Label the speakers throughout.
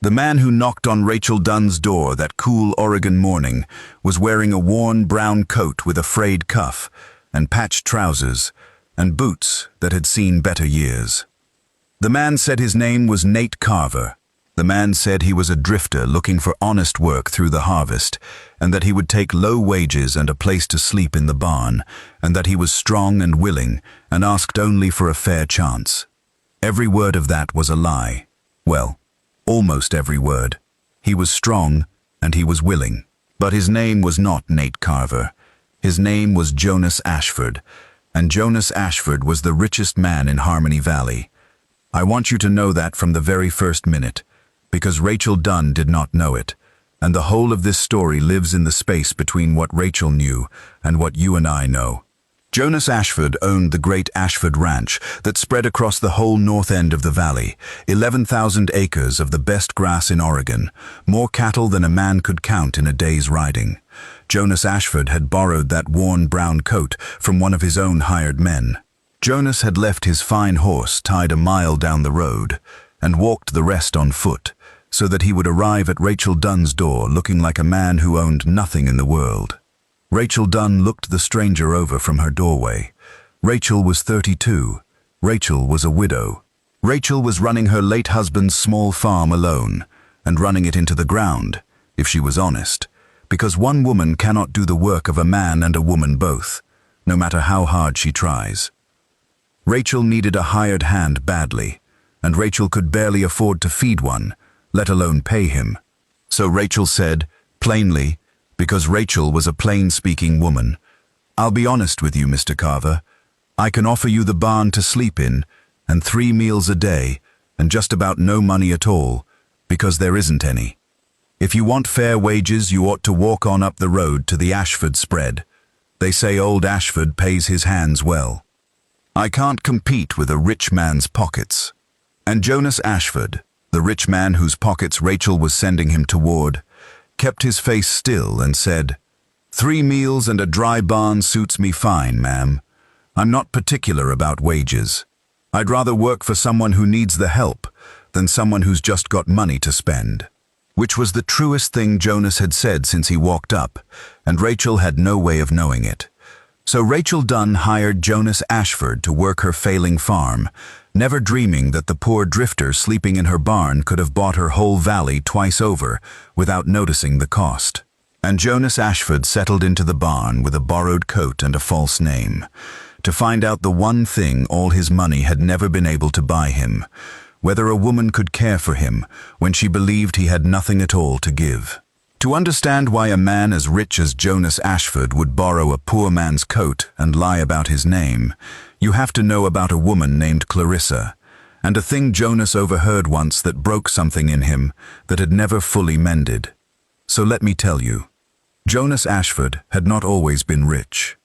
Speaker 1: The man who knocked on Rachel Dunn's door that cool Oregon morning was wearing a worn brown coat with a frayed cuff, and patched trousers, and boots that had seen better years. The man said his name was Nate Carver. The man said he was a drifter looking for honest work through the harvest, and that he would take low wages and a place to sleep in the barn, and that he was strong and willing, and asked only for a fair chance. Every word of that was a lie. Well, almost every word. He was strong, and he was willing. But his name was not Nate Carver. His name was Jonas Ashford, and Jonas Ashford was the richest man in Harmony Valley. I want you to know that from the very first minute, because Rachel Dunn did not know it, and the whole of this story lives in the space between what Rachel knew and what you and I know. Jonas Ashford owned the great Ashford Ranch that spread across the whole north end of the valley, 11,000 acres of the best grass in Oregon, more cattle than a man could count in a day's riding. Jonas Ashford had borrowed that worn brown coat from one of his own hired men. Jonas had left his fine horse tied a mile down the road and walked the rest on foot, so that he would arrive at Rachel Dunn's door looking like a man who owned nothing in the world. Rachel Dunn looked the stranger over from her doorway. Rachel was 32. Rachel was a widow. Rachel was running her late husband's small farm alone, and running it into the ground, if she was honest, because one woman cannot do the work of a man and a woman both, no matter how hard she tries. Rachel needed a hired hand badly, and Rachel could barely afford to feed one, let alone pay him. So Rachel said, plainly, because Rachel was a plain-speaking woman, "I'll be honest with you, Mr. Carver. I can offer you the barn to sleep in, and 3 meals a day, and just about no money at all, because there isn't any. If you want fair wages, you ought to walk on up the road to the Ashford spread. They say old Ashford pays his hands well. I can't compete with a rich man's pockets." And Jonas Ashford, the rich man whose pockets Rachel was sending him toward, kept his face still and said, "3 meals and a dry barn suits me fine, ma'am. I'm not particular about wages. I'd rather work for someone who needs the help than someone who's just got money to spend." Which was the truest thing Jonas had said since he walked up, and Rachel had no way of knowing it. So Rachel Dunn hired Jonas Ashford to work her failing farm, never dreaming that the poor drifter sleeping in her barn could have bought her whole valley twice over without noticing the cost. And Jonas Ashford settled into the barn with a borrowed coat and a false name, to find out the one thing all his money had never been able to buy him, whether a woman could care for him when she believed he had nothing at all to give. To understand why a man as rich as Jonas Ashford would borrow a poor man's coat and lie about his name, you have to know about a woman named Clarissa, and a thing Jonas overheard once that broke something in him that had never fully mended. So let me tell you, Jonas Ashford had not always been rich.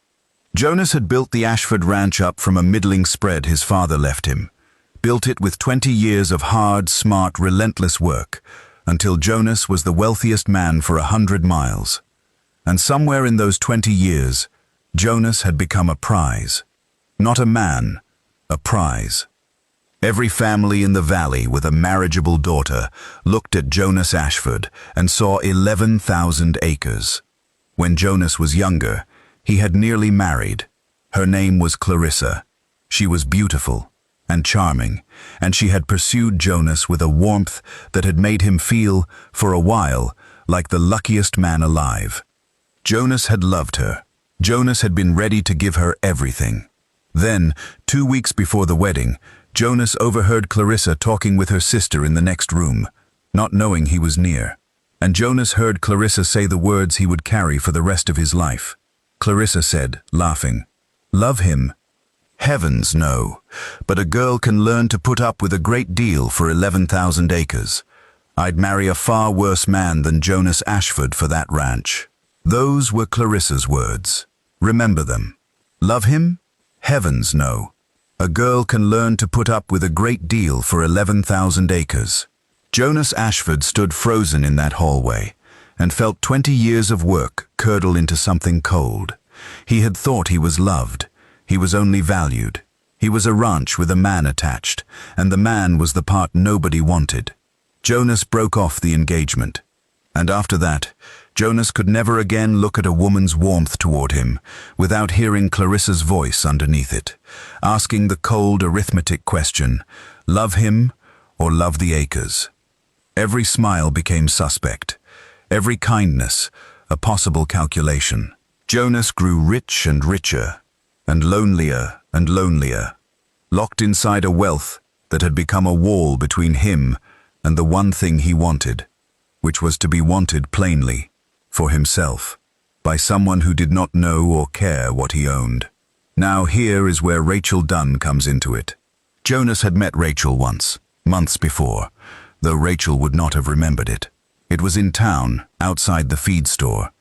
Speaker 1: Jonas had built the Ashford Ranch up from a middling spread his father left him, built it with 20 years of hard, smart, relentless work, until Jonas was the wealthiest man for 100 miles. And somewhere in those 20 years, Jonas had become a prize. Not a man, a prize. Every family in the valley with a marriageable daughter looked at Jonas Ashford and saw 11,000 acres. When Jonas was younger, he had nearly married. Her name was Clarissa. She was beautiful and charming, and she had pursued Jonas with a warmth that had made him feel, for a while, like the luckiest man alive. Jonas had loved her. Jonas had been ready to give her everything. Then, 2 weeks before the wedding, Jonas overheard Clarissa talking with her sister in the next room, not knowing he was near. And Jonas heard Clarissa say the words he would carry for the rest of his life. Clarissa said, laughing, "Love him? Heavens, no. But a girl can learn to put up with a great deal for 11,000 acres. I'd marry a far worse man than Jonas Ashford for that ranch." Those were Clarissa's words. Remember them. Love him? Heavens, no. A girl can learn to put up with a great deal for 11,000 acres. Jonas Ashford stood frozen in that hallway and felt 20 years of work curdle into something cold. He had thought he was loved. He was only valued. He was a ranch with a man attached, and the man was the part nobody wanted. Jonas broke off the engagement. And after that, Jonas could never again look at a woman's warmth toward him without hearing Clarissa's voice underneath it, asking the cold arithmetic question, love him or love the acres? Every smile became suspect, every kindness a possible calculation. Jonas grew rich and richer, and lonelier, locked inside a wealth that had become a wall between him and the one thing he wanted, which was to be wanted plainly, for himself, by someone who did not know or care what he owned. Now here is where Rachel Dunn comes into it. Jonas had met Rachel once, months before, though Rachel would not have remembered it. It was in town, outside the feed store.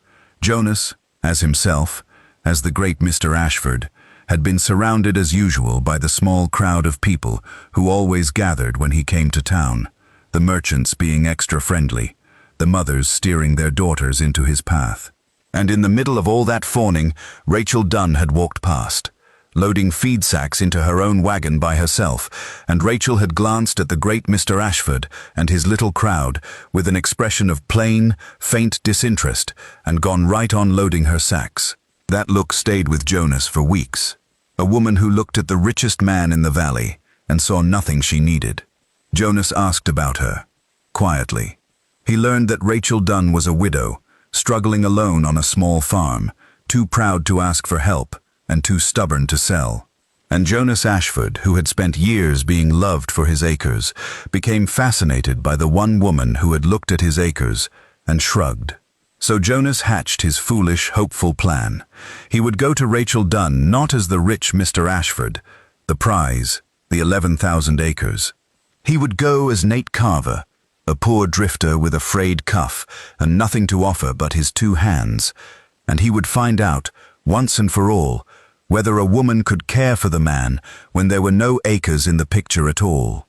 Speaker 1: Jonas, as himself, as the great Mr. Ashford, had been surrounded as usual by the small crowd of people who always gathered when he came to town, the merchants being extra friendly, the mothers steering their daughters into his path. And in the middle of all that fawning, Rachel Dunn had walked past, loading feed sacks into her own wagon by herself, and Rachel had glanced at the great Mr. Ashford and his little crowd with an expression of plain, faint disinterest and gone right on loading her sacks. That look stayed with Jonas for weeks. A woman who looked at the richest man in the valley and saw nothing she needed. Jonas asked about her, quietly. He learned that Rachel Dunn was a widow, struggling alone on a small farm, too proud to ask for help and too stubborn to sell. And Jonas Ashford, who had spent years being loved for his acres, became fascinated by the one woman who had looked at his acres and shrugged. So Jonas hatched his foolish, hopeful plan. He would go to Rachel Dunn not as the rich Mr. Ashford, the prize, the 11,000 acres. He would go as Nate Carver, a poor drifter with a frayed cuff and nothing to offer but his 2 hands, and he would find out, once and for all, whether a woman could care for the man when there were no acres in the picture at all.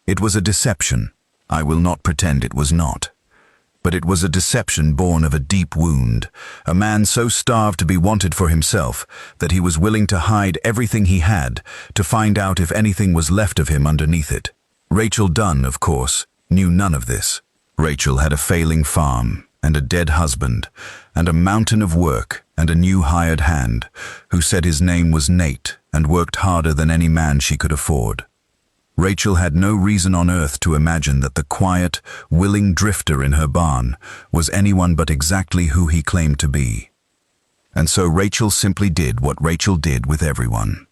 Speaker 1: It was a deception. I will not pretend it was not. But it was a deception born of a deep wound, a man so starved to be wanted for himself that he was willing to hide everything he had to find out if anything was left of him underneath it. Rachel Dunn, of course, knew none of this. Rachel had a failing farm and a dead husband and a mountain of work and a new hired hand who said his name was Nate and worked harder than any man she could afford. Rachel had no reason on earth to imagine that the quiet, willing drifter in her barn was anyone but exactly who he claimed to be. And so Rachel simply did what Rachel did with everyone.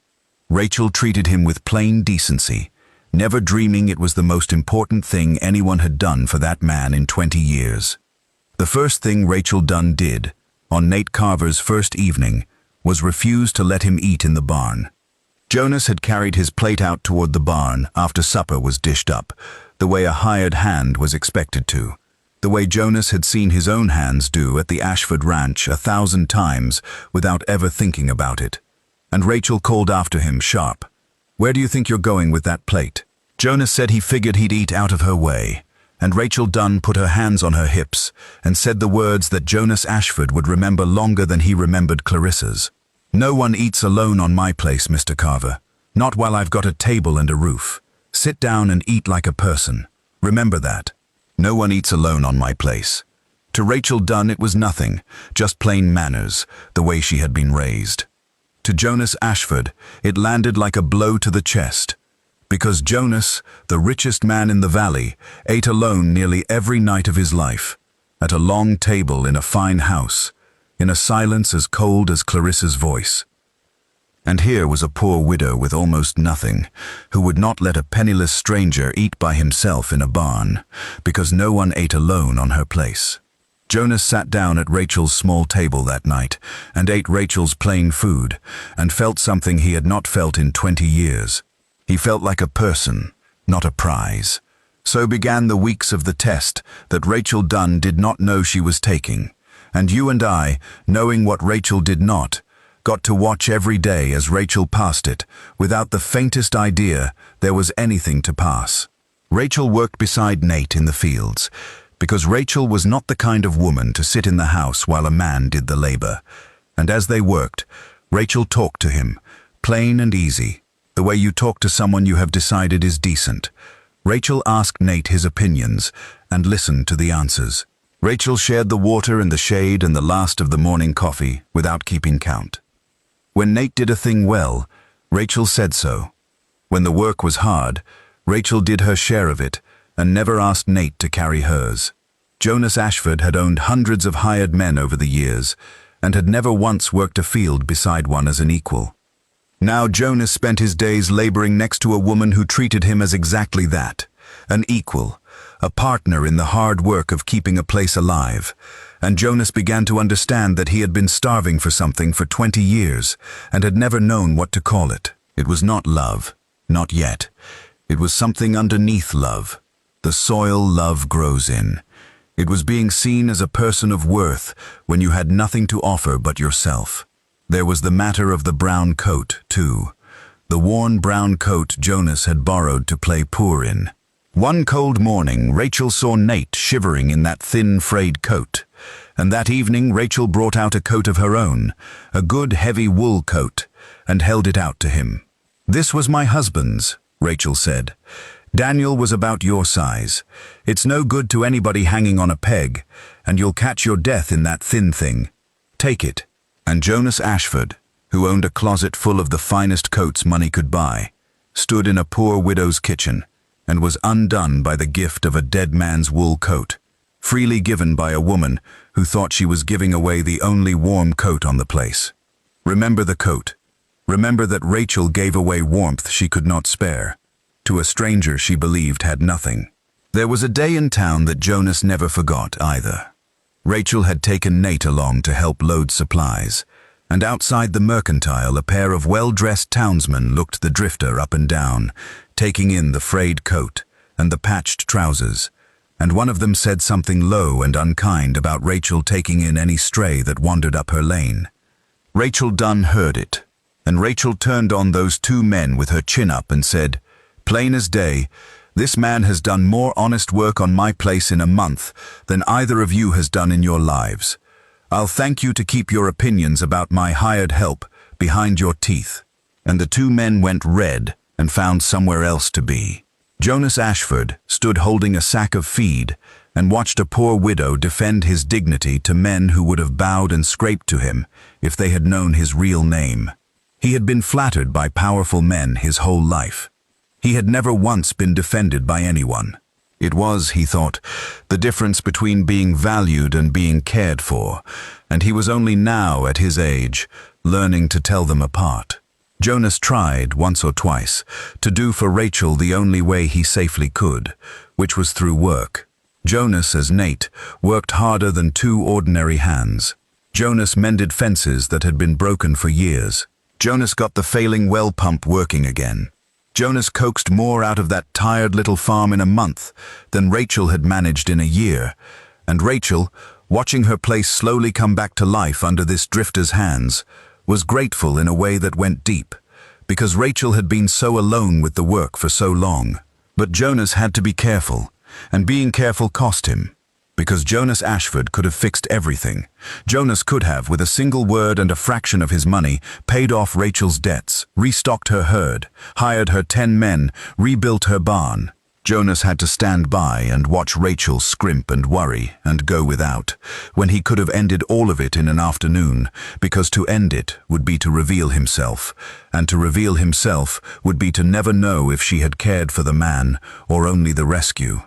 Speaker 1: Rachel treated him with plain decency, never dreaming it was the most important thing anyone had done for that man in 20 years. The first thing Rachel Dunn did, on Nate Carver's first evening, was refuse to let him eat in the barn. Jonas had carried his plate out toward the barn after supper was dished up, the way a hired hand was expected to, the way Jonas had seen his own hands do at the Ashford Ranch 1,000 times without ever thinking about it. And Rachel called after him sharp, "Where do you think you're going with that plate?" Jonas said he figured he'd eat out of her way, and Rachel Dunn put her hands on her hips and said the words that Jonas Ashford would remember longer than he remembered Clarissa's. "No one eats alone on my place, Mr. Carver. Not while I've got a table and a roof. Sit down and eat like a person. Remember that. No one eats alone on my place." To Rachel Dunn it was nothing, just plain manners, the way she had been raised. To Jonas Ashford it landed like a blow to the chest, because Jonas, the richest man in the valley, ate alone nearly every night of his life, at a long table in a fine house, in a silence as cold as Clarissa's voice. And here was a poor widow with almost nothing, who would not let a penniless stranger eat by himself in a barn, because no one ate alone on her place. Jonas sat down at Rachel's small table that night and ate Rachel's plain food, and felt something he had not felt in 20 years. He felt like a person, not a prize. So began the weeks of the test that Rachel Dunn did not know she was taking. And you and I, knowing what Rachel did not, got to watch every day as Rachel passed it, without the faintest idea there was anything to pass. Rachel worked beside Nate in the fields, because Rachel was not the kind of woman to sit in the house while a man did the labor. And as they worked, Rachel talked to him, plain and easy, the way you talk to someone you have decided is decent. Rachel asked Nate his opinions and listened to the answers. Rachel shared the water and the shade and the last of the morning coffee without keeping count. When Nate did a thing well, Rachel said so. When the work was hard, Rachel did her share of it and never asked Nate to carry hers. Jonas Ashford had owned hundreds of hired men over the years and had never once worked a field beside one as an equal. Now Jonas spent his days laboring next to a woman who treated him as exactly that, an equal, a partner in the hard work of keeping a place alive, and Jonas began to understand that he had been starving for something for 20 years and had never known what to call it. It was not love, not yet. It was something underneath love, the soil love grows in. It was being seen as a person of worth when you had nothing to offer but yourself. There was the matter of the brown coat, too. The worn brown coat Jonas had borrowed to play poor in. One cold morning, Rachel saw Nate shivering in that thin, frayed coat. And that evening, Rachel brought out a coat of her own, a good, heavy wool coat, and held it out to him. "This was my husband's," Rachel said. "Daniel was about your size. It's no good to anybody hanging on a peg, and you'll catch your death in that thin thing. Take it." And Jonas Ashford, who owned a closet full of the finest coats money could buy, stood in a poor widow's kitchen and was undone by the gift of a dead man's wool coat, freely given by a woman who thought she was giving away the only warm coat on the place. Remember the coat. Remember that Rachel gave away warmth she could not spare, to a stranger she believed had nothing. There was a day in town that Jonas never forgot either. Rachel had taken Nate along to help load supplies, and outside the mercantile a pair of well-dressed townsmen looked the drifter up and down, taking in the frayed coat and the patched trousers, and one of them said something low and unkind about Rachel taking in any stray that wandered up her lane. Rachel Dunn heard it, and Rachel turned on those two men with her chin up and said, "Plain as day, this man has done more honest work on my place in a month than either of you has done in your lives. I'll thank you to keep your opinions about my hired help behind your teeth." And the two men went red and found somewhere else to be. Jonas Ashford stood holding a sack of feed and watched a poor widow defend his dignity to men who would have bowed and scraped to him if they had known his real name. He had been flattered by powerful men his whole life. He had never once been defended by anyone. It was, he thought, the difference between being valued and being cared for, and he was only now, at his age, learning to tell them apart. Jonas tried, once or twice, to do for Rachel the only way he safely could, which was through work. Jonas, as Nate, worked harder than two ordinary hands. Jonas mended fences that had been broken for years. Jonas got the failing well pump working again. Jonas coaxed more out of that tired little farm in a month than Rachel had managed in a year, and Rachel, watching her place slowly come back to life under this drifter's hands, was grateful in a way that went deep, because Rachel had been so alone with the work for so long. But Jonas had to be careful, and being careful cost him. Because Jonas Ashford could have fixed everything. Jonas could have, with a single word and a fraction of his money, paid off Rachel's debts, restocked her herd, hired her 10 men, rebuilt her barn. Jonas had to stand by and watch Rachel scrimp and worry and go without, when he could have ended all of it in an afternoon, because to end it would be to reveal himself, and to reveal himself would be to never know if she had cared for the man or only the rescue.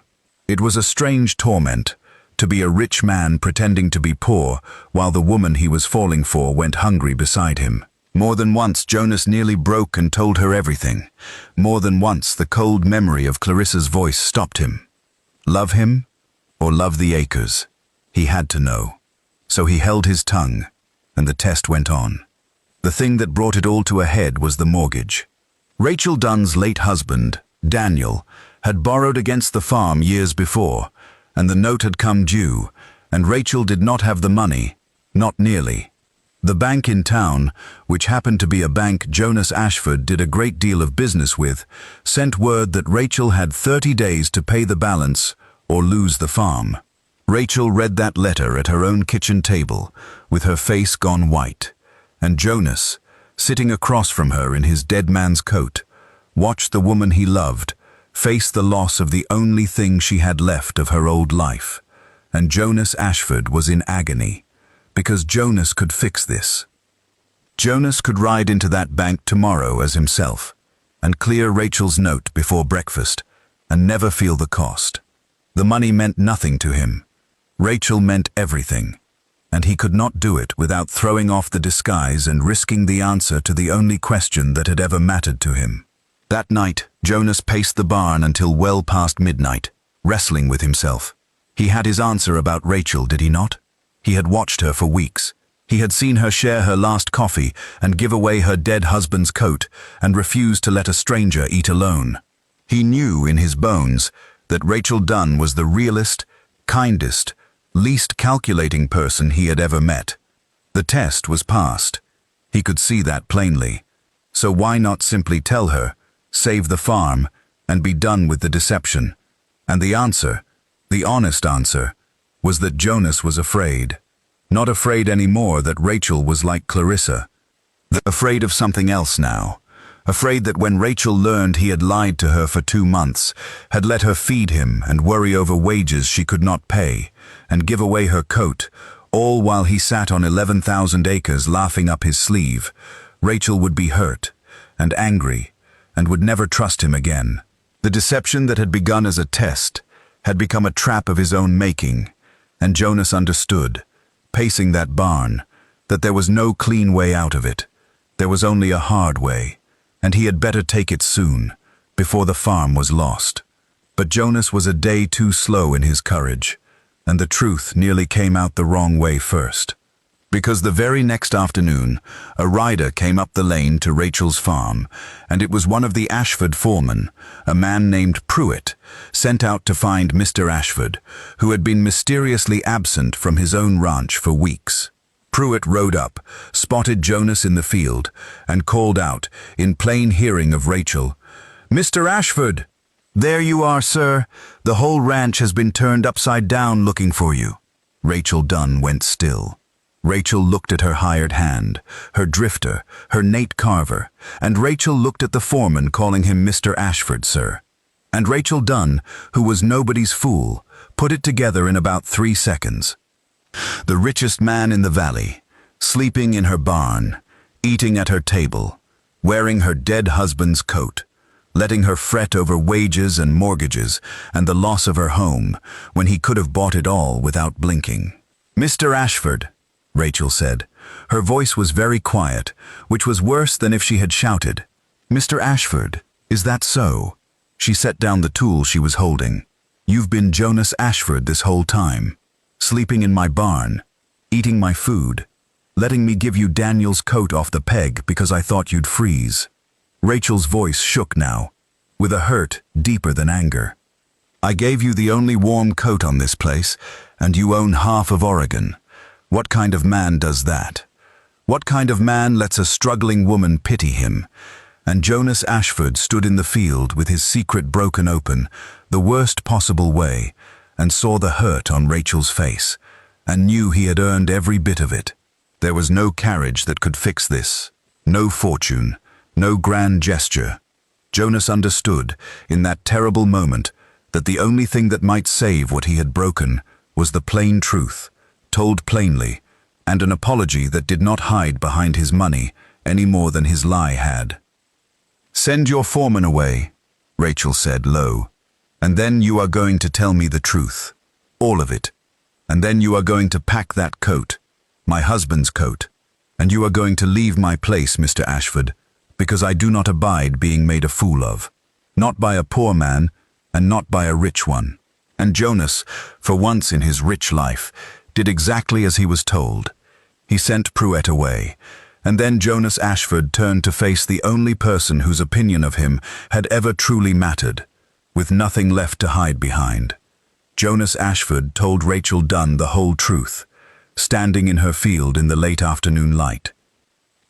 Speaker 1: It was a strange torment, to be a rich man pretending to be poor while the woman he was falling for went hungry beside him. More than once Jonas nearly broke and told her everything. More than once the cold memory of Clarissa's voice stopped him. Love him or love the acres? He had to know. So he held his tongue, and the test went on. The thing that brought it all to a head was the mortgage. Rachel Dunn's late husband, Daniel, had borrowed against the farm years before, and the note had come due, and Rachel did not have the money, not nearly. The bank in town, which happened to be a bank Jonas Ashford did a great deal of business with, sent word that Rachel had 30 days to pay the balance or lose the farm. Rachel read that letter at her own kitchen table, with her face gone white, and Jonas, sitting across from her in his dead man's coat, watched the woman he loved face the loss of the only thing she had left of her old life. And Jonas Ashford was in agony, because Jonas could fix this. Jonas could ride into that bank tomorrow as himself, and clear Rachel's note before breakfast, and never feel the cost. The money meant nothing to him. Rachel meant everything, and he could not do it without throwing off the disguise and risking the answer to the only question that had ever mattered to him. That night, Jonas paced the barn until well past midnight, wrestling with himself. He had his answer about Rachel, did he not? He had watched her for weeks. He had seen her share her last coffee and give away her dead husband's coat and refuse to let a stranger eat alone. He knew in his bones that Rachel Dunn was the realest, kindest, least calculating person he had ever met. The test was passed. He could see that plainly. So why not simply tell her, save the farm, and be done with the deception? And the answer, the honest answer, was that Jonas was afraid. Not afraid anymore that Rachel was like Clarissa. Afraid of something else now. Afraid that when Rachel learned he had lied to her for 2 months, had let her feed him and worry over wages she could not pay, and give away her coat, all while he sat on 11,000 acres laughing up his sleeve, Rachel would be hurt and angry and would never trust him again. The deception that had begun as a test had become a trap of his own making, and Jonas understood, pacing that barn, that there was no clean way out of it. There was only a hard way, and he had better take it soon, before the farm was lost. But Jonas was a day too slow in his courage, and the truth nearly came out the wrong way first. Because the very next afternoon, a rider came up the lane to Rachel's farm, and it was one of the Ashford foremen, a man named Pruitt, sent out to find Mr. Ashford, who had been mysteriously absent from his own ranch for weeks. Pruitt rode up, spotted Jonas in the field, and called out, in plain hearing of Rachel, "Mr. Ashford! There you are, sir. The whole ranch has been turned upside down looking for you." Rachel Dunn went still. Rachel looked at her hired hand, her drifter, her Nate Carver, and Rachel looked at the foreman calling him Mr. Ashford, sir. And Rachel Dunn, who was nobody's fool, put it together in about 3 seconds. The richest man in the valley, sleeping in her barn, eating at her table, wearing her dead husband's coat, letting her fret over wages and mortgages and the loss of her home when he could have bought it all without blinking. "Mr. Ashford," Rachel said. Her voice was very quiet, which was worse than if she had shouted. "Mr. Ashford, is that so?" She set down the tool she was holding. "You've been Jonas Ashford this whole time, sleeping in my barn, eating my food, letting me give you Daniel's coat off the peg because I thought you'd freeze." Rachel's voice shook now, with a hurt deeper than anger. "I gave you the only warm coat on this place, and you own half of Oregon. What kind of man does that? What kind of man lets a struggling woman pity him?" And Jonas Ashford stood in the field with his secret broken open, the worst possible way, and saw the hurt on Rachel's face, and knew he had earned every bit of it. There was no carriage that could fix this, no fortune, no grand gesture. Jonas understood, in that terrible moment, that the only thing that might save what he had broken was the plain truth, told plainly, and an apology that did not hide behind his money any more than his lie had. "Send your foreman away," Rachel said low, "and then you are going to tell me the truth, all of it. And then you are going to pack that coat, my husband's coat, and you are going to leave my place, Mr. Ashford, because I do not abide being made a fool of, not by a poor man and not by a rich one." And Jonas, for once in his rich life, did exactly as he was told. He sent Pruitt away, and then Jonas Ashford turned to face the only person whose opinion of him had ever truly mattered, with nothing left to hide behind. Jonas Ashford told Rachel Dunn the whole truth, standing in her field in the late afternoon light.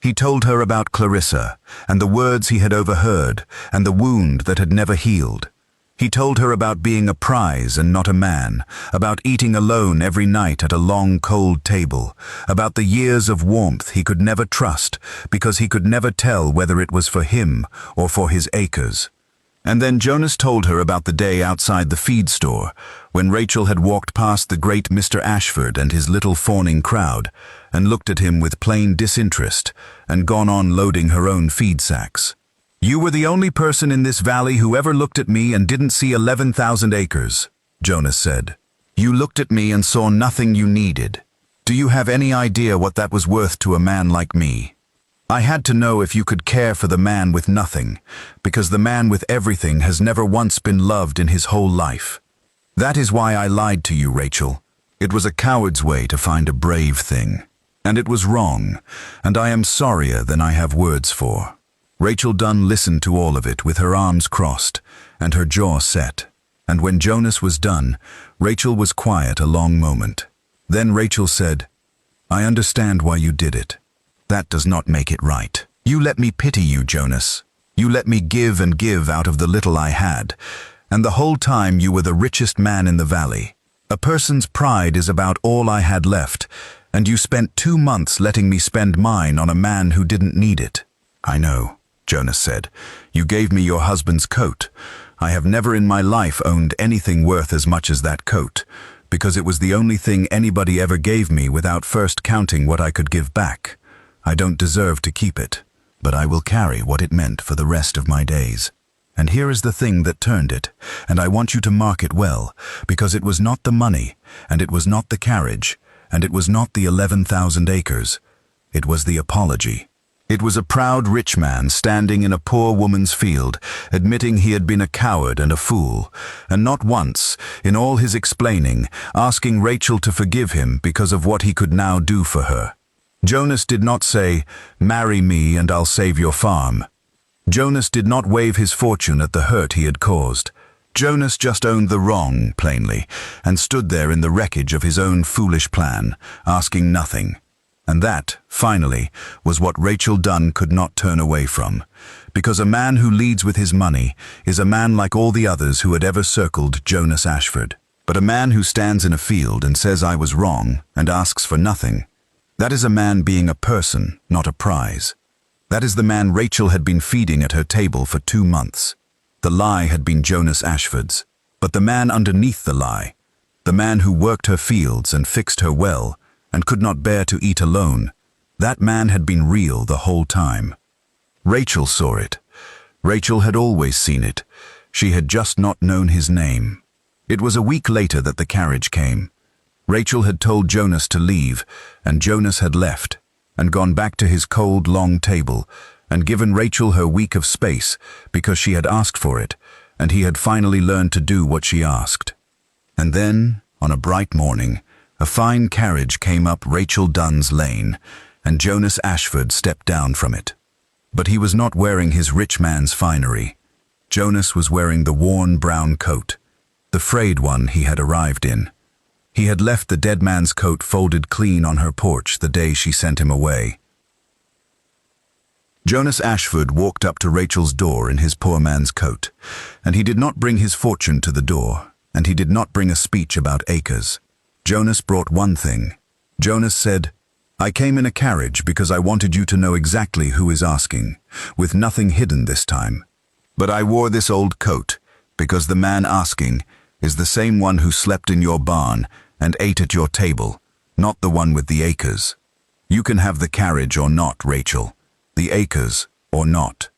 Speaker 1: He told her about Clarissa, and the words he had overheard, and the wound that had never healed. He told her about being a prize and not a man, about eating alone every night at a long, cold table, about the years of warmth he could never trust because he could never tell whether it was for him or for his acres. And then Jonas told her about the day outside the feed store, when Rachel had walked past the great Mr. Ashford and his little fawning crowd, and looked at him with plain disinterest, and gone on loading her own feed sacks. "You were the only person in this valley who ever looked at me and didn't see 11,000 acres, Jonas said. "You looked at me and saw nothing you needed. Do you have any idea what that was worth to a man like me? I had to know if you could care for the man with nothing, because the man with everything has never once been loved in his whole life. That is why I lied to you, Rachel. It was a coward's way to find a brave thing. And it was wrong, and I am sorrier than I have words for." Rachel Dunn listened to all of it with her arms crossed and her jaw set. And when Jonas was done, Rachel was quiet a long moment. Then Rachel said, "I understand why you did it. That does not make it right. You let me pity you, Jonas. You let me give and give out of the little I had, and the whole time you were the richest man in the valley. A person's pride is about all I had left, and you spent 2 months letting me spend mine on a man who didn't need it." "I know," Jonas said. "You gave me your husband's coat. I have never in my life owned anything worth as much as that coat, because it was the only thing anybody ever gave me without first counting what I could give back. I don't deserve to keep it, but I will carry what it meant for the rest of my days. And here is the thing that turned it, and I want you to mark it well, because it was not the money, and it was not the carriage, and it was not the 11,000 acres. It was the apology. It was a proud rich man standing in a poor woman's field, admitting he had been a coward and a fool, and not once, in all his explaining, asking Rachel to forgive him because of what he could now do for her. Jonas did not say, 'Marry me and I'll save your farm.' Jonas did not wave his fortune at the hurt he had caused. Jonas just owned the wrong, plainly, and stood there in the wreckage of his own foolish plan, asking nothing. And that, finally, was what Rachel Dunn could not turn away from, because a man who leads with his money is a man like all the others who had ever circled Jonas Ashford. But a man who stands in a field and says I was wrong and asks for nothing, that is a man being a person, not a prize. That is the man Rachel had been feeding at her table for 2 months. The lie had been Jonas Ashford's, but the man underneath the lie, the man who worked her fields and fixed her well and could not bear to eat alone, that man had been real the whole time. Rachel saw it. Rachel had always seen it. She had just not known his name. It was a week later that the carriage came. Rachel had told Jonas to leave, and Jonas had left, and gone back to his cold, long table, and given Rachel her week of space because she had asked for it, and he had finally learned to do what she asked. And then, on a bright morning, a fine carriage came up Rachel Dunn's lane, and Jonas Ashford stepped down from it. But he was not wearing his rich man's finery. Jonas was wearing the worn brown coat, the frayed one he had arrived in. He had left the dead man's coat folded clean on her porch the day she sent him away. Jonas Ashford walked up to Rachel's door in his poor man's coat, and he did not bring his fortune to the door, and he did not bring a speech about acres. Jonas brought one thing. Jonas said, "I came in a carriage because I wanted you to know exactly who is asking, with nothing hidden this time. But I wore this old coat, because the man asking is the same one who slept in your barn and ate at your table, not the one with the acres. You can have the carriage or not, Rachel, the acres or not.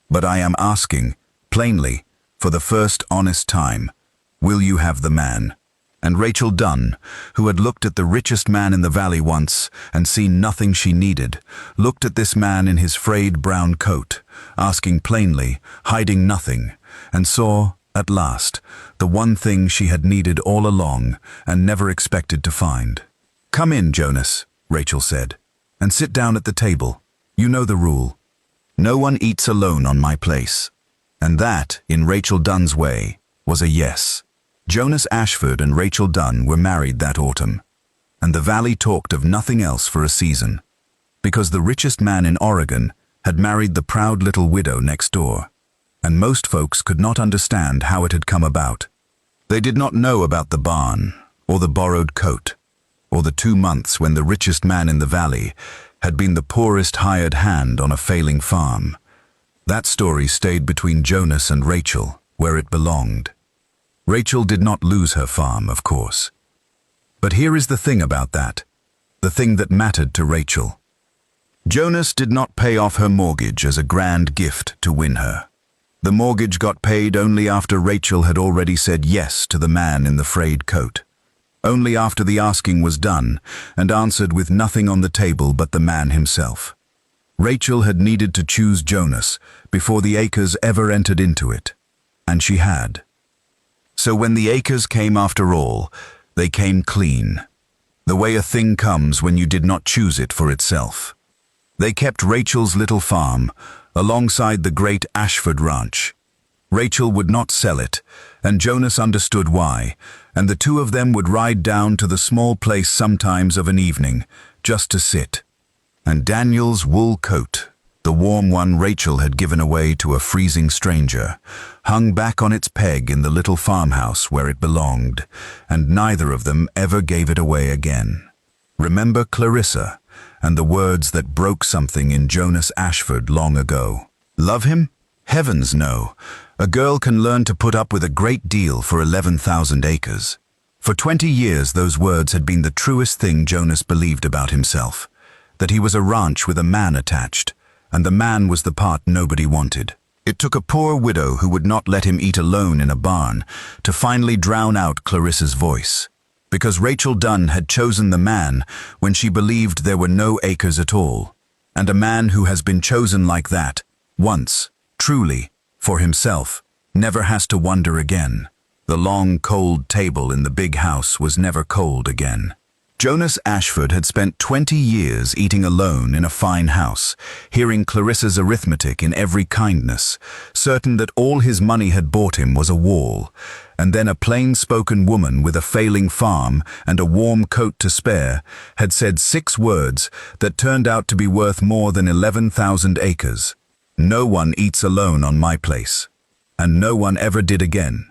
Speaker 1: But I am asking, plainly, for the first honest time, will you have the man?" And Rachel Dunn, who had looked at the richest man in the valley once and seen nothing she needed, looked at this man in his frayed brown coat, asking plainly, hiding nothing, and saw, at last, the one thing she had needed all along and never expected to find. "Come in, Jonas," Rachel said, "and sit down at the table. You know the rule. No one eats alone on my place." And that, in Rachel Dunn's way, was a yes. Jonas Ashford and Rachel Dunn were married that autumn, and the valley talked of nothing else for a season, because the richest man in Oregon had married the proud little widow next door, and most folks could not understand how it had come about. They did not know about the barn, or the borrowed coat, or the 2 months when the richest man in the valley had been the poorest hired hand on a failing farm. That story stayed between Jonas and Rachel, where it belonged. Rachel did not lose her farm, of course. But here is the thing about that, the thing that mattered to Rachel. Jonas did not pay off her mortgage as a grand gift to win her. The mortgage got paid only after Rachel had already said yes to the man in the frayed coat. Only after the asking was done, and answered with nothing on the table but the man himself. Rachel had needed to choose Jonas before the acres ever entered into it, and she had. So when the acres came after all, they came clean, the way a thing comes when you did not choose it for itself. They kept Rachel's little farm alongside the great Ashford ranch. Rachel would not sell it, and Jonas understood why, and the two of them would ride down to the small place sometimes of an evening, just to sit. And Daniel's wool coat, the warm one Rachel had given away to a freezing stranger, hung back on its peg in the little farmhouse where it belonged, and neither of them ever gave it away again. Remember Clarissa, and the words that broke something in Jonas Ashford long ago. Love him? Heavens no. A girl can learn to put up with a great deal for 11,000 acres. For 20 years those words had been the truest thing Jonas believed about himself, that he was a ranch with a man attached, and the man was the part nobody wanted. It took a poor widow who would not let him eat alone in a barn to finally drown out Clarissa's voice, because Rachel Dunn had chosen the man when she believed there were no acres at all, and a man who has been chosen like that, once, truly, for himself, never has to wonder again. The long, cold table in the big house was never cold again. Jonas Ashford had spent 20 years eating alone in a fine house, hearing Clarissa's arithmetic in every kindness, certain that all his money had bought him was a wall, and then a plain-spoken woman with a failing farm and a warm coat to spare had said 6 words that turned out to be worth more than 11,000 acres. No one eats alone on my place, and no one ever did again.